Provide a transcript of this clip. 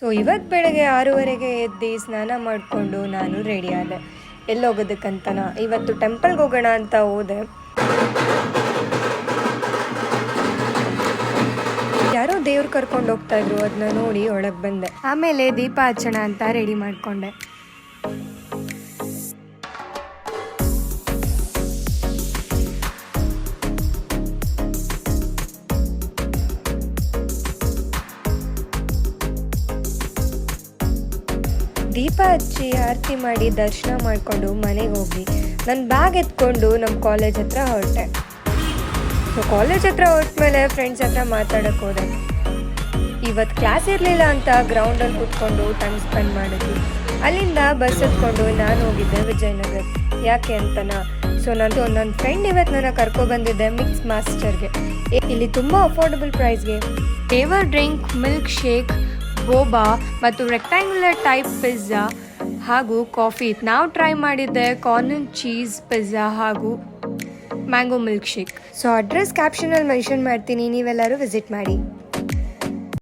So ಇವತ್ತು ಬೆಳಗ್ಗೆ 6:30ಗೆ ಎದ್ದು ಸ್ನಾನ ಮಾಡಿಕೊಂಡು ನಾನು ರೆಡಿ ಆದೆ. ಎಲ್ಲೋಗೋದಕ್ಕಂತನ ಇವತ್ತು ಟೆಂಪಲ್ಗೆ ಹೋಗೋಣ ಅಂತ ಹೋದೆ. ಯಾರೋ ದೇವ್ರು ಕರ್ಕೊಂಡು ಹೋಗ್ತಾ ಇದ್ರು, ಅದನ್ನ ನೋಡಿ ಒಳಗೆ ಬಂದೆ. ಆಮೇಲೆ ದೀಪ ಹಚ್ಚೋಣ ಅಂತ ರೆಡಿ ಮಾಡಿಕೊಂಡೆ. ದೀಪ ಹಚ್ಚಿ ಆರತಿ ಮಾಡಿ ದರ್ಶನ ಮಾಡಿಕೊಂಡು ಮನೆಗೆ ಹೋಗಿ ನನ್ನ ಬ್ಯಾಗ್ ಎತ್ಕೊಂಡು ನಮ್ಮ ಕಾಲೇಜ್ ಹತ್ರ ಹೊರಟೆ. ಸೊ ಕಾಲೇಜ್ ಹತ್ರ ಹೊರಟ್ಮೇಲೆ ಫ್ರೆಂಡ್ಸ್ ಹತ್ರ ಮಾತಾಡೋಕ್ಕೆ ಹೋದೆ. ಇವತ್ತು ಕ್ಲಾಸ್ ಇರಲಿಲ್ಲ ಅಂತ ಗ್ರೌಂಡಲ್ಲಿ ಕೂತ್ಕೊಂಡು ಟೈಮ್ ಸ್ಪೆಂಡ್ ಮಾಡಿದ್ವಿ. ಅಲ್ಲಿಂದ ಬಸ್ ಎತ್ಕೊಂಡು ನಾನು ಹೋಗಿದ್ದೆ ವಿಜಯನಗರ. ಯಾಕೆ ಅಂತನ, ಸೊ ನನ್ನ ಫ್ರೆಂಡ್ ಇವತ್ತು ನನ್ನ ಕರ್ಕೊಬಂದಿದ್ದೆ ಮಿಕ್ಸ್ ಮಾಸ್ಟರ್ಗೆ. ಇಲ್ಲಿ ತುಂಬ ಅಫೋರ್ಡಬಲ್ ಪ್ರೈಸ್ಗೆ flavour drink, milkshake, boba ಮತ್ತು ರೆಕ್ಟ್ಯಾಂಗ್ಯುಲರ್ ಟೈಪ್ ಪಿಜ್ಜಾ ಹಾಗೂ ಕಾಫಿ. ನಾವು ಟ್ರೈ ಮಾಡಿದ್ದೆ ಕಾರ್ನ್ ಅಂಡ್ ಚೀಸ್ ಪಿಜ್ಜಾ ಹಾಗೂ mango milkshake. So address ಕ್ಯಾಪ್ಷನಲ್ಲಿ ಮೆನ್ಷನ್ ಮಾಡ್ತೀನಿ, ನೀವೆಲ್ಲರೂ ವಿಸಿಟ್ ಮಾಡಿ.